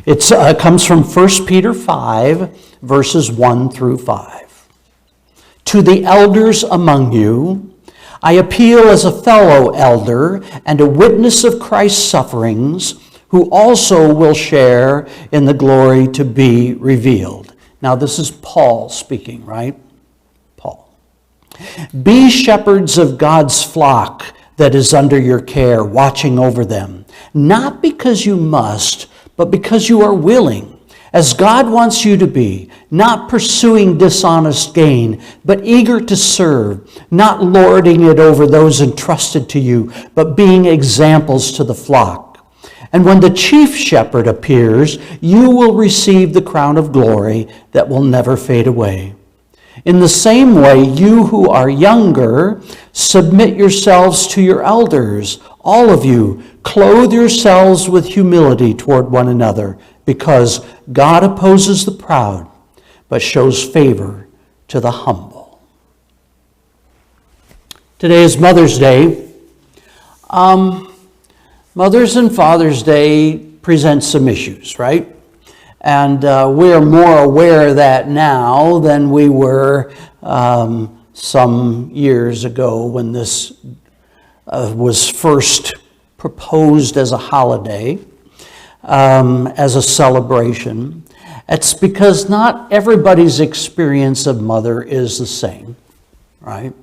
It comes from 1 Peter 5, verses 1 through 5. To the elders among you, I appeal as a fellow elder and a witness of Christ's sufferings, who also will share in the glory to be revealed. Now, this is Paul speaking, right? Paul. Be shepherds of God's flock that is under your care, watching over them, not because you must, but because you are willing, as God wants you to be, not pursuing dishonest gain, but eager to serve, not lording it over those entrusted to you, but being examples to the flock. And when the chief shepherd appears, you will receive the crown of glory that will never fade away. In the same way, you who are younger, submit yourselves to your elders. All of you, clothe yourselves with humility toward one another, because God opposes the proud, but shows favor to the humble. Today is Mother's Day. Mother's and Father's Day present some issues, right? And we're more aware of that now than we were some years ago when this was first proposed as a holiday, as a celebration. It's because not everybody's experience of mother is the same, right?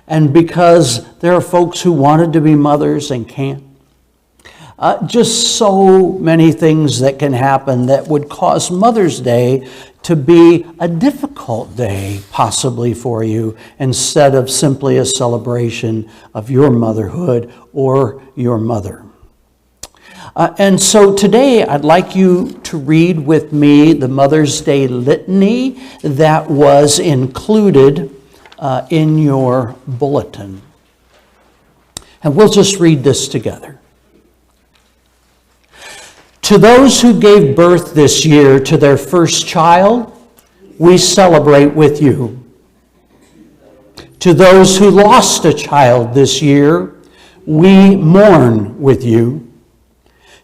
And because there are folks who wanted to be mothers and can't. Just so many things that can happen that would cause Mother's Day to be a difficult day, possibly for you, instead of simply a celebration of your motherhood or your mother. And so today I'd like you to read with me the Mother's Day litany that was included in your bulletin. And we'll just read this together. To those who gave birth this year to their first child, we celebrate with you. To those who lost a child this year, we mourn with you.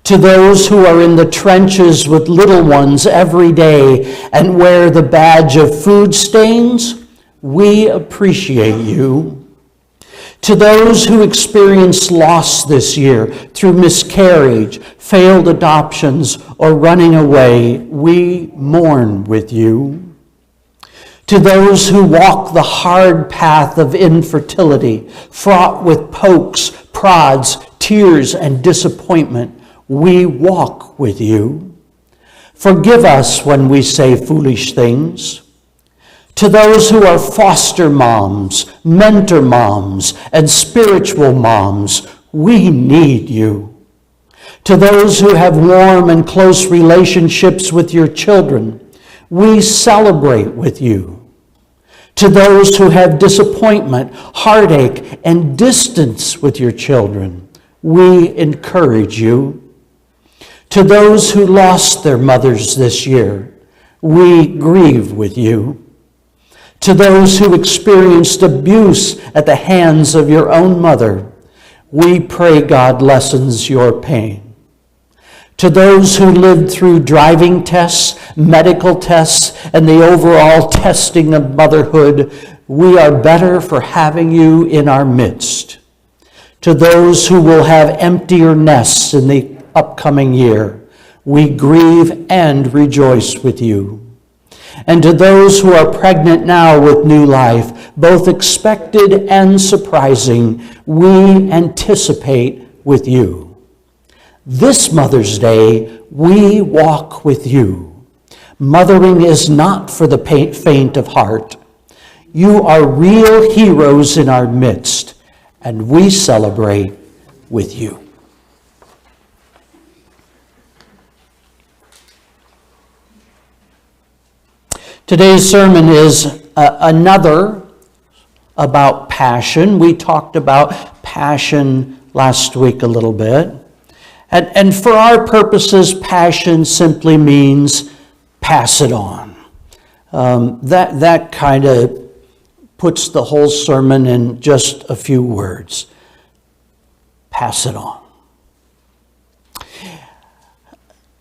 To those who are in the trenches with little ones every day and wear the badge of food stains, we appreciate you. To those who experienced loss this year through miscarriage, failed adoptions, or running away, we mourn with you. To those who walk the hard path of infertility, fraught with pokes, prods, tears, and disappointment, we walk with you. Forgive us when we say foolish things. To those who are foster moms, mentor moms, and spiritual moms, we need you. To those who have warm and close relationships with your children, we celebrate with you. To those who have disappointment, heartache, and distance with your children, we encourage you. To those who lost their mothers this year, we grieve with you. To those who experienced abuse at the hands of your own mother, we pray God lessens your pain. To those who lived through driving tests, medical tests, and the overall testing of motherhood, we are better for having you in our midst. To those who will have emptier nests in the upcoming year, we grieve and rejoice with you. And to those who are pregnant now with new life, both expected and surprising, we anticipate with you. This Mother's Day, we walk with you. Mothering is not for the faint of heart. You are real heroes in our midst, and we celebrate with you. Today's sermon is another about passion. We talked about passion last week a little bit. And for our purposes, passion simply means pass it on. That kind of puts the whole sermon in just a few words. Pass it on.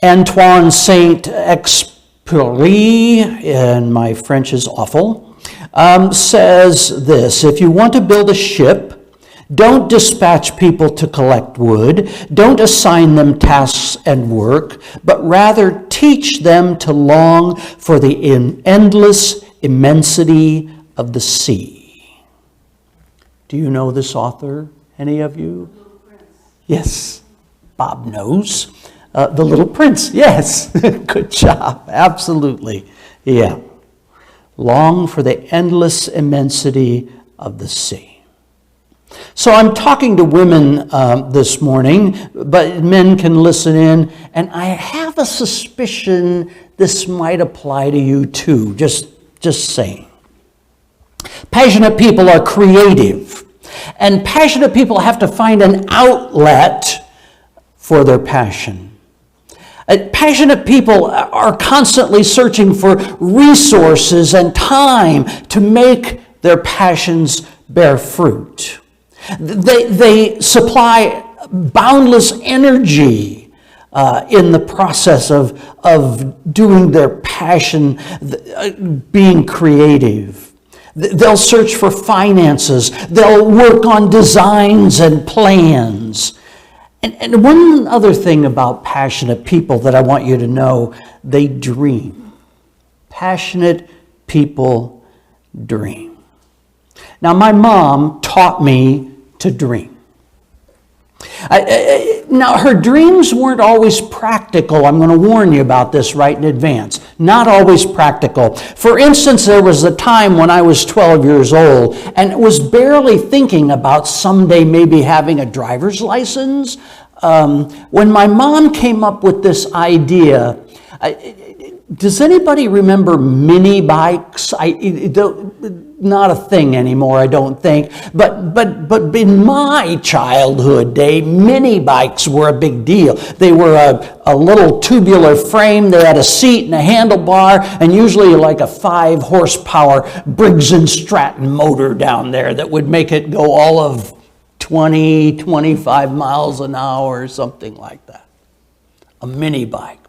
Antoine Saint-Exupéry, and my French is awful, says this: if you want to build a ship, don't dispatch people to collect wood, don't assign them tasks and work, but rather teach them to long for the endless immensity of the sea. Do you know this author, any of you? Yes, Bob knows. The Little Prince, yes. Good job, absolutely. Yeah. Long for the endless immensity of the sea. So I'm talking to women this morning, but men can listen in, and I have a suspicion this might apply to you too, just saying. Passionate people are creative, and passionate people have to find an outlet for their passion. Passionate people are constantly searching for resources and time to make their passions bear fruit. They supply boundless energy in the process of doing their passion, being creative. They'll search for finances. They'll work on designs and plans. And one other thing about passionate people that I want you to know, they dream. Passionate people dream. Now, my mom taught me to dream. Now, her dreams weren't always practical. I'm going to warn you about this right in advance. Not always practical. For instance, there was a time when I was 12 years old and was barely thinking about someday maybe having a driver's license. When my mom came up with this idea, does anybody remember mini bikes? Not a thing anymore, I don't think. But in my childhood day, mini bikes were a big deal. They were a little tubular frame. They had a seat and a handlebar, and usually like a 5 horsepower Briggs & Stratton motor down there that would make it go all of 20, 25 miles an hour or something like that. A mini bike.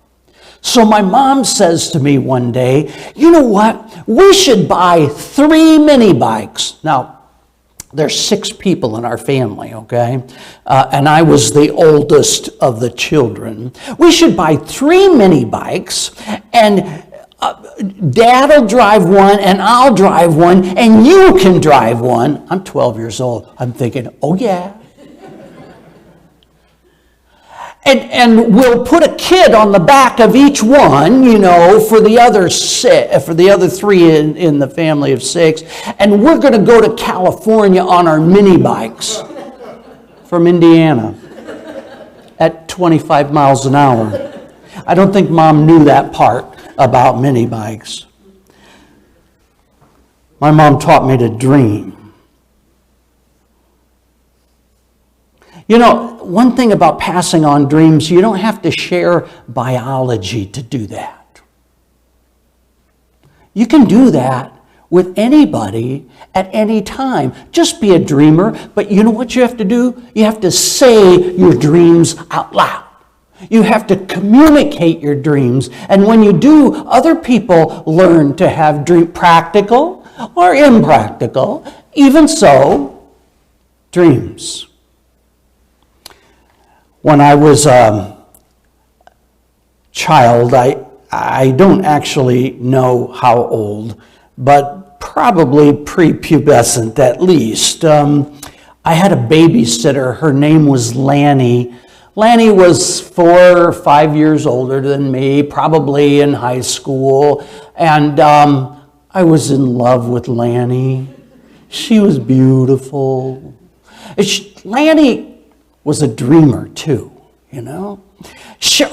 So my mom says to me one day, you know what? We should buy 3 mini bikes. Now, there's 6 people in our family, okay? And I was the oldest of the children. We should buy 3 mini bikes, and Dad'll drive one, and I'll drive one, and you can drive one. I'm 12 years old. I'm thinking, oh yeah. And we'll put a kid on the back of each one, you know, for the other 3 in the family of 6. And we're going to go to California on our mini bikes from Indiana at 25 miles an hour. I don't think Mom knew that part about mini bikes. My mom taught me to dream. You know, one thing about passing on dreams, you don't have to share biology to do that. You can do that with anybody at any time. Just be a dreamer, but you know what you have to do? You have to say your dreams out loud. You have to communicate your dreams. And when you do, other people learn to have practical or impractical, even so, dreams. When I was a child, I don't actually know how old, but probably prepubescent at least. I had a babysitter. Her name was Lanny. Lanny was 4 or 5 years older than me, probably in high school, and I was in love with Lanny. She was beautiful. Lanny was a dreamer too, you know.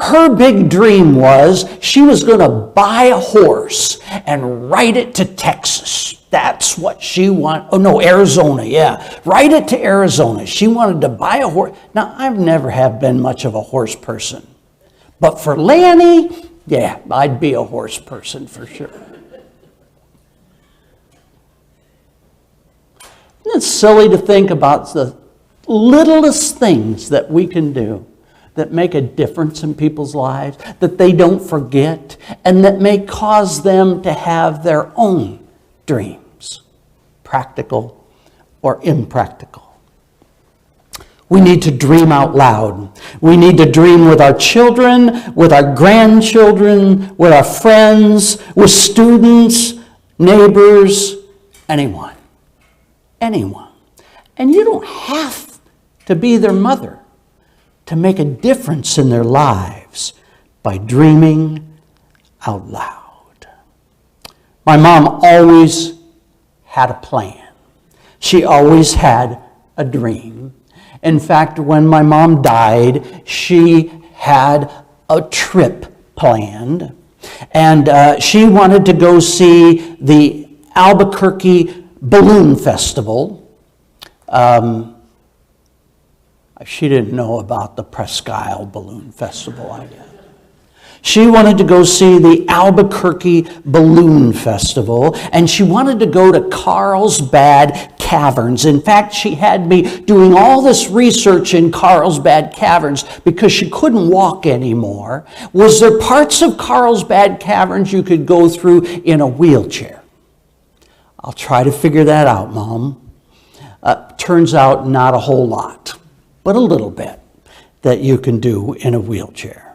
Her big dream was she was going to buy a horse and ride it to Texas. That's what she wanted. Oh no, Arizona, yeah. Ride it to Arizona. She wanted to buy a horse. Now, I've never have been much of a horse person. But for Lanny, yeah, I'd be a horse person for sure. Isn't it silly to think about the littlest things that we can do that make a difference in people's lives, that they don't forget, and that may cause them to have their own dreams, practical or impractical. We need to dream out loud. We need to dream with our children, with our grandchildren, with our friends, with students, neighbors, anyone. Anyone. And you don't have to be their mother to make a difference in their lives by dreaming out loud. My mom always had a plan. She always had a dream. In fact, when my mom died, she had a trip planned. And she wanted to go see the Albuquerque Balloon Festival. She didn't know about the Presque Isle Balloon Festival, I guess. She wanted to go see the Albuquerque Balloon Festival, and she wanted to go to Carlsbad Caverns. In fact, she had me doing all this research in Carlsbad Caverns because she couldn't walk anymore. Was there parts of Carlsbad Caverns you could go through in a wheelchair? I'll try to figure that out, Mom. Turns out not a whole lot, but a little bit that you can do in a wheelchair.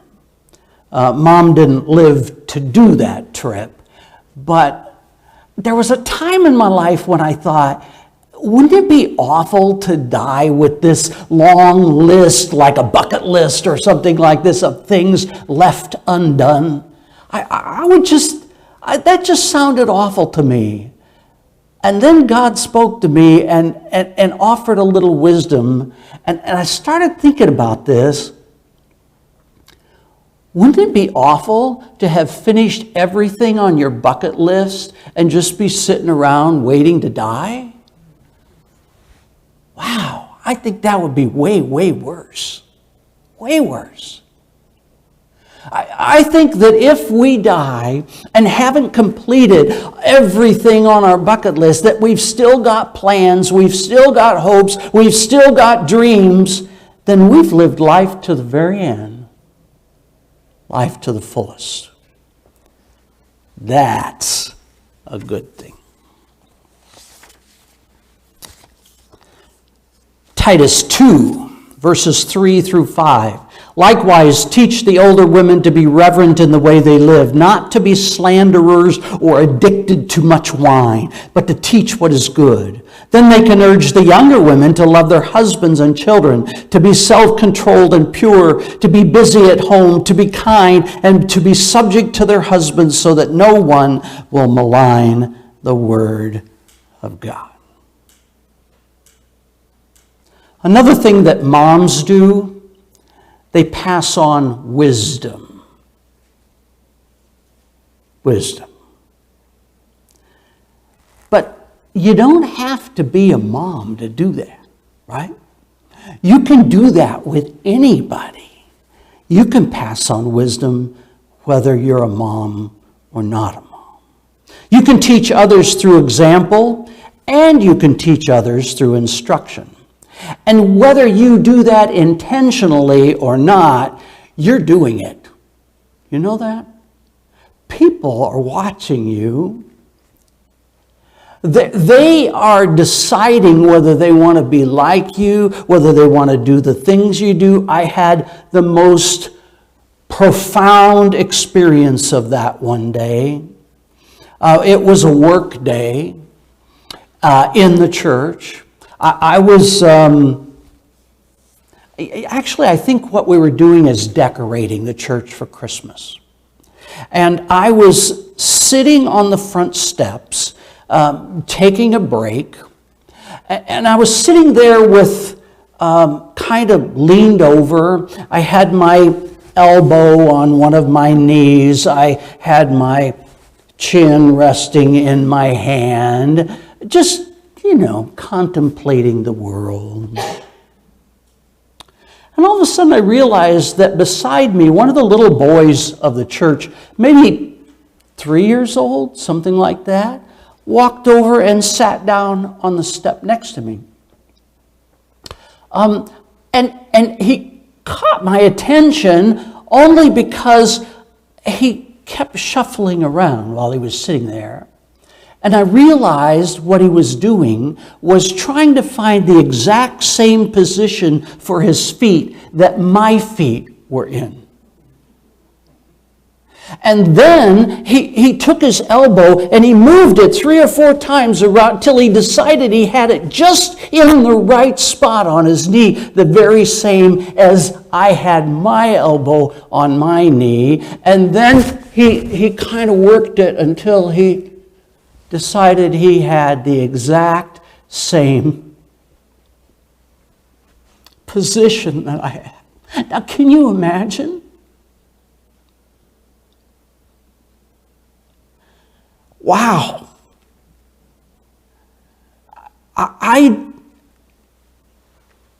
Mom didn't live to do that trip, but there was a time in my life when I thought, wouldn't it be awful to die with this long list, like a bucket list or something like this, of things left undone? That just sounded awful to me. And then God spoke to me and offered a little wisdom, and I started thinking about this. Wouldn't it be awful to have finished everything on your bucket list and just be sitting around waiting to die? Wow, I think that would be way, way worse. Way worse. I think that if we die and haven't completed everything on our bucket list, that we've still got plans, we've still got hopes, we've still got dreams, then we've lived life to the very end. Life to the fullest. That's a good thing. Titus 2, verses 3 through 5. Likewise, teach the older women to be reverent in the way they live, not to be slanderers or addicted to much wine, but to teach what is good. Then they can urge the younger women to love their husbands and children, to be self-controlled and pure, to be busy at home, to be kind, and to be subject to their husbands, so that no one will malign the word of God. Another thing that moms do, they pass on wisdom. Wisdom. But you don't have to be a mom to do that, right? You can do that with anybody. You can pass on wisdom whether you're a mom or not a mom. You can teach others through example, and you can teach others through instruction. And whether you do that intentionally or not, you're doing it. You know that? People are watching you. They are deciding whether they want to be like you, whether they want to do the things you do. I had the most profound experience of that one day. It was a work day in the church. I was, actually, I think what we were doing is decorating the church for Christmas. And I was sitting on the front steps, taking a break. And I was sitting there with kind of leaned over. I had my elbow on one of my knees. I had my chin resting in my hand. Just contemplating the world. And all of a sudden I realized that beside me, one of the little boys of the church, maybe 3 years old, something like that, walked over and sat down on the step next to me. And he caught my attention only because he kept shuffling around while he was sitting there. And I realized what he was doing was trying to find the exact same position for his feet that my feet were in. And then he took his elbow and he moved it 3 or 4 times around till he decided he had it just in the right spot on his knee, the very same as I had my elbow on my knee. And then he kind of worked it until he decided he had the exact same position that I had. Now, can you imagine? Wow. I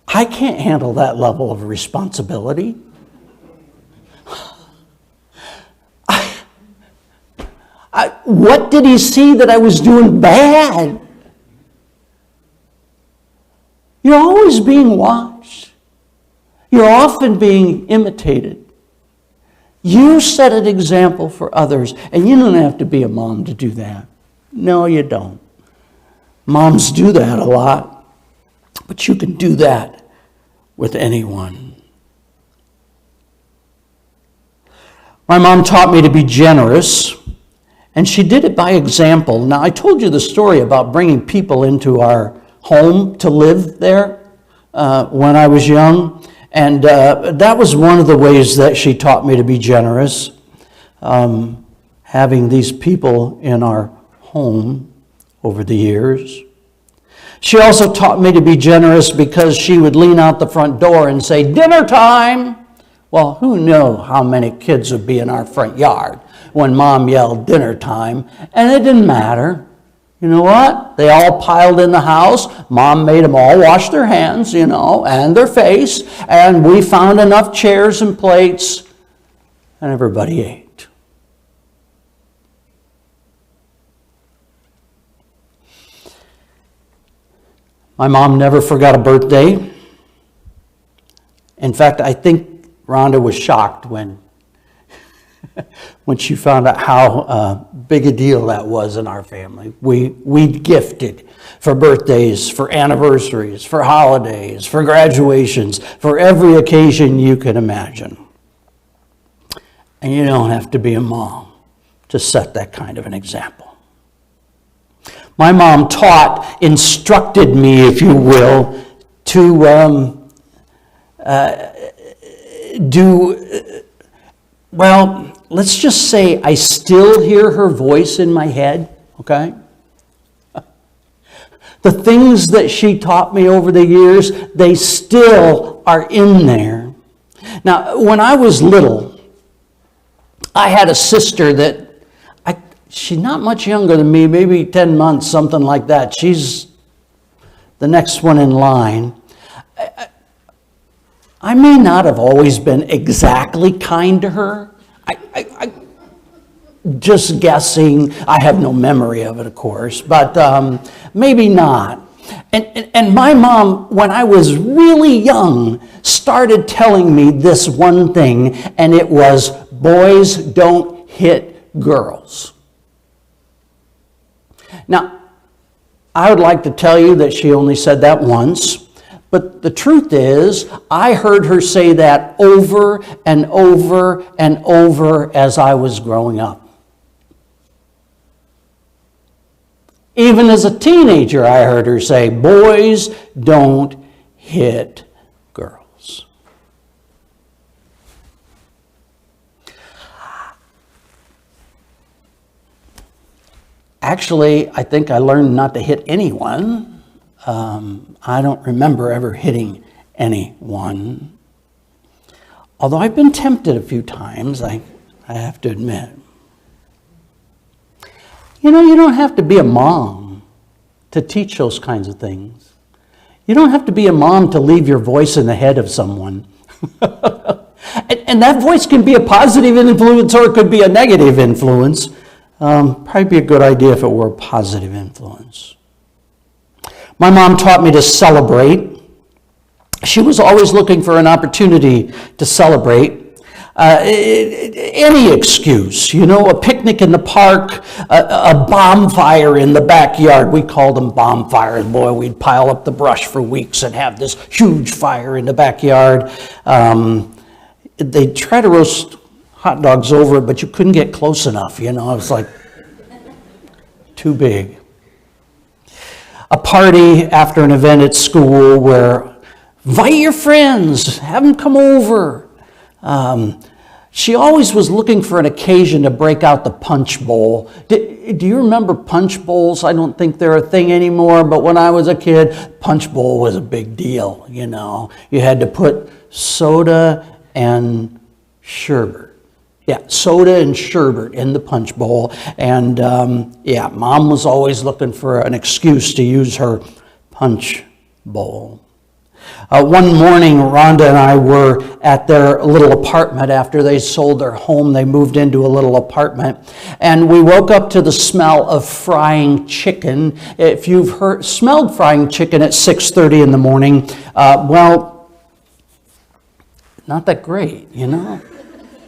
can't handle that level of responsibility. What did he see that I was doing bad? You're always being watched. You're often being imitated. You set an example for others, and you don't have to be a mom to do that. No, you don't. Moms do that a lot, but you can do that with anyone. My mom taught me to be generous, and she did it by example. Now, I told you the story about bringing people into our home to live there when I was young. And that was one of the ways that she taught me to be generous, having these people in our home over the years. She also taught me to be generous because she would lean out the front door and say, "Dinner time!" Well, who knew how many kids would be in our front yard when Mom yelled dinner time? And it didn't matter. You know what? They all piled in the house. Mom made them all wash their hands, and their face. And we found enough chairs and plates, and everybody ate. My mom never forgot a birthday. In fact, I think Rhonda was shocked when she found out how big a deal that was in our family. We gifted for birthdays, for anniversaries, for holidays, for graduations, for every occasion you can imagine. And you don't have to be a mom to set that kind of an example. My mom instructed me, if you will, to let's just say I still hear her voice in my head, okay? The things that she taught me over the years, they still are in there. Now, when I was little, I had a sister that, she's not much younger than me, maybe 10 months, something like that. She's the next one in line. I may not have always been exactly kind to her. I just guessing. I have no memory of it, of course, but maybe not. And my mom, when I was really young, started telling me this one thing, and it was, boys don't hit girls. Now, I would like to tell you that she only said that once. But the truth is, I heard her say that over and over and over as I was growing up. Even as a teenager, I heard her say, boys don't hit girls. Actually, I think I learned not to hit anyone. I don't remember ever hitting anyone. Although I've been tempted a few times, I have to admit. You don't have to be a mom to teach those kinds of things. You don't have to be a mom to leave your voice in the head of someone. And that voice can be a positive influence or it could be a negative influence. Probably be a good idea if it were a positive influence. My mom taught me to celebrate. She was always looking for an opportunity to celebrate. Any excuse, a picnic in the park, a bonfire in the backyard. We called them bonfires. Boy, we'd pile up the brush for weeks and have this huge fire in the backyard. They'd try to roast hot dogs over it, but you couldn't get close enough, It was like too big. A party after an event at school where invite your friends, have them come over. She always was looking for an occasion to break out the punch bowl. Do you remember punch bowls? I don't think they're a thing anymore, but when I was a kid, punch bowl was a big deal, You had to put soda and sherbet. Yeah, soda and sherbet in the punch bowl. And Mom was always looking for an excuse to use her punch bowl. One morning, Rhonda and I were at their little apartment after they sold their home. They moved into a little apartment. And we woke up to the smell of frying chicken. If you've smelled frying chicken at 6:30 in the morning, not that great,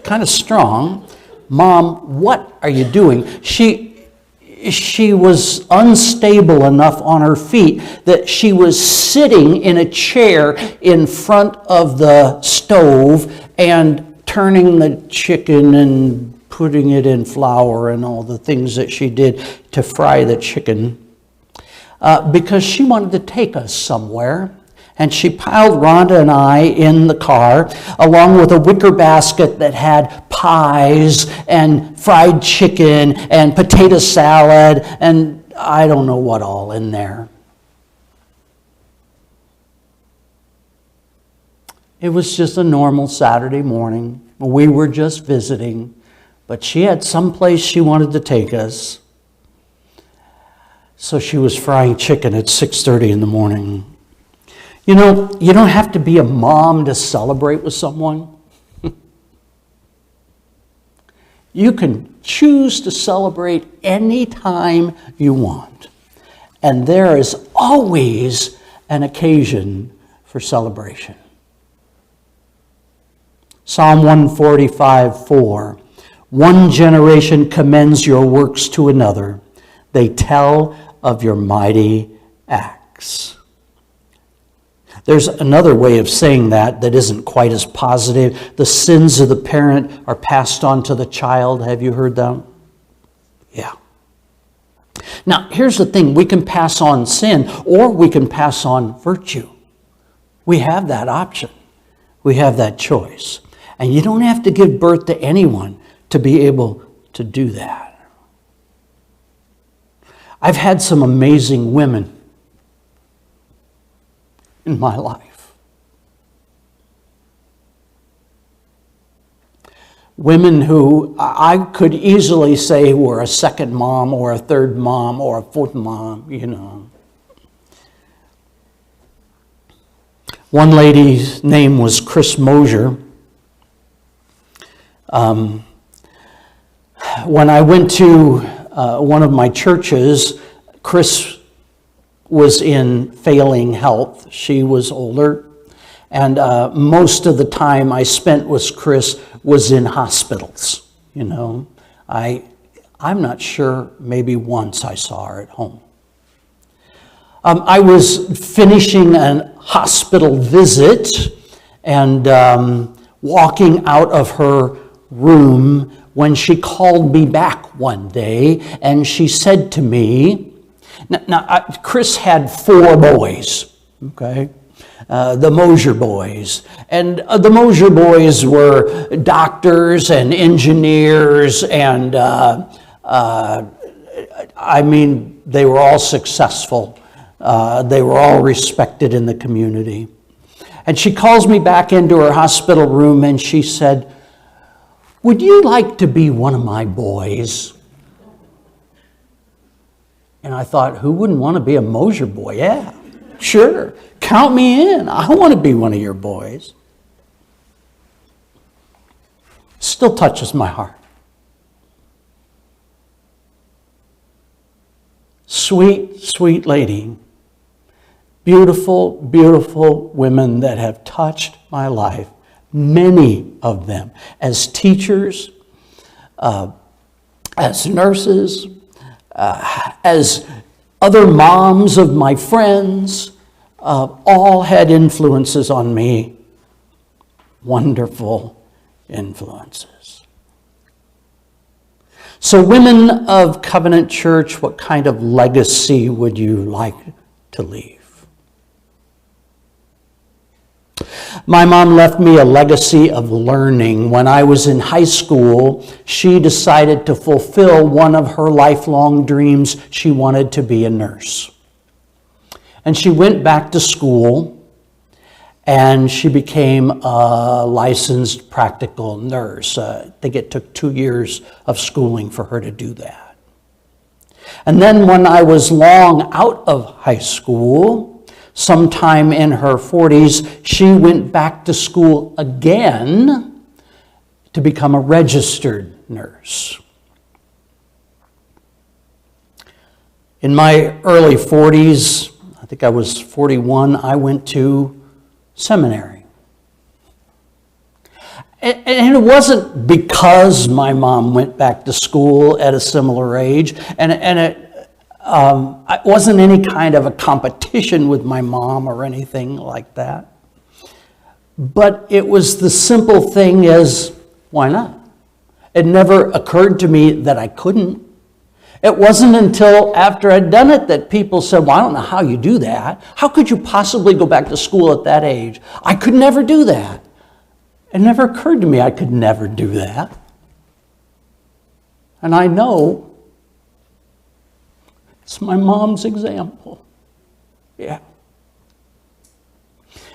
Kind of strong. Mom, what are you doing? She was unstable enough on her feet that she was sitting in a chair in front of the stove and turning the chicken and putting it in flour and all the things that she did to fry the chicken because she wanted to take us somewhere. And she piled Rhonda and I in the car, along with a wicker basket that had pies and fried chicken and potato salad and I don't know what all in there. It was just a normal Saturday morning. We were just visiting, but she had someplace she wanted to take us. So she was frying chicken at 6:30 in the morning. You don't have to be a mom to celebrate with someone. You can choose to celebrate any time you want. And there is always an occasion for celebration. Psalm 145:4. One generation commends your works to another. They tell of your mighty acts. There's another way of saying that isn't quite as positive. The sins of the parent are passed on to the child. Have you heard that? Yeah. Now, here's the thing. We can pass on sin or we can pass on virtue. We have that option. We have that choice. And you don't have to give birth to anyone to be able to do that. I've had some amazing women in my life. Women who I could easily say were a second mom or a third mom or a fourth mom, One lady's name was Chris Mosier. When I went to one of my churches, Chris was in failing health. She was older. And most of the time I spent with Chris was in hospitals. I'm not sure, maybe once I saw her at home. I was finishing a hospital visit and walking out of her room when she called me back one day and she said to me, now Chris had 4 boys, okay? The Mosier boys. And the Mosier boys were doctors and engineers and they were all successful. They were all respected in the community. And she calls me back into her hospital room and she said, "Would you like to be one of my boys?" And I thought, who wouldn't want to be a Mosier boy? Yeah, sure. Count me in. I want to be one of your boys. Still touches my heart. Sweet, sweet lady. Beautiful, beautiful women that have touched my life, many of them, as teachers, as nurses, as other moms of my friends, all had influences on me, wonderful influences. So, women of Covenant Church, what kind of legacy would you like to leave? My mom left me a legacy of learning. When I was in high school, she decided to fulfill one of her lifelong dreams. She wanted to be a nurse. And she went back to school, and she became a licensed practical nurse. I think it took 2 years of schooling for her to do that. And then when I was long out of high school, sometime in her 40s, she went back to school again to become a registered nurse. In my early 40s, I think I was 41, I went to seminary. And it wasn't because my mom went back to school at a similar age, and it wasn't any kind of a competition with my mom or anything like that. But it was the simple thing as, why not? It never occurred to me that I couldn't. It wasn't until after I'd done it that people said, well, I don't know how you do that. How could you possibly go back to school at that age? I could never do that. It never occurred to me I could never do that. And I know it's my mom's example. Yeah.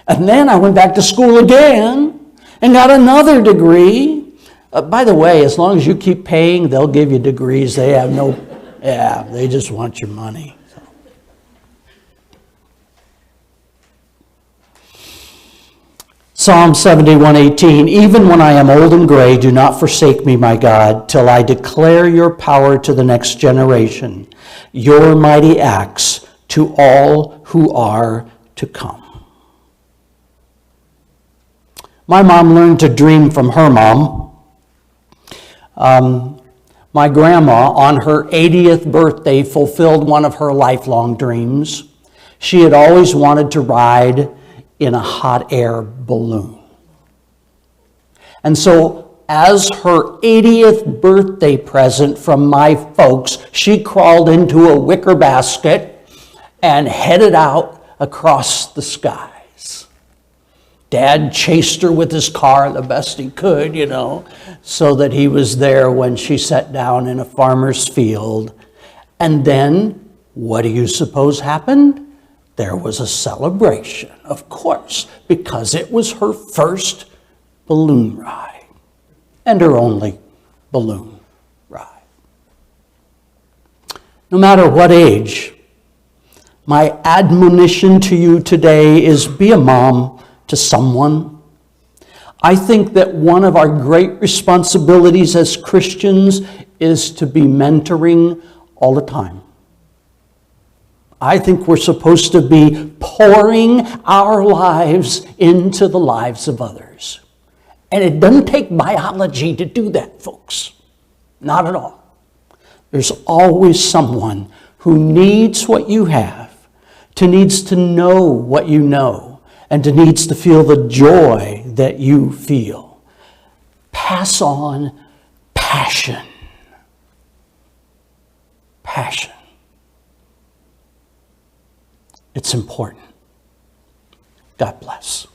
And then I went back to school again and got another degree. By the way, as long as you keep paying, they'll give you degrees. They have no, they just want your money. So. Psalm 71:18, even when I am old and gray, do not forsake me, my God, till I declare your power to the next generation, your mighty acts to all who are to come. My mom learned to dream from her mom. My grandma, on her 80th birthday, fulfilled one of her lifelong dreams. She had always wanted to ride in a hot air balloon. And so, as her 80th birthday present from my folks, she crawled into a wicker basket and headed out across the skies. Dad chased her with his car the best he could, so that he was there when she sat down in a farmer's field. And then, what do you suppose happened? There was a celebration, of course, because it was her first balloon ride and her only balloon ride. No matter what age, my admonition to you today is be a mom to someone. I think that one of our great responsibilities as Christians is to be mentoring all the time. I think we're supposed to be pouring our lives into the lives of others. And it doesn't take biology to do that, folks. Not at all. There's always someone who needs what you have, needs to know what you know, and needs to feel the joy that you feel. Pass on passion. Passion. It's important. God bless.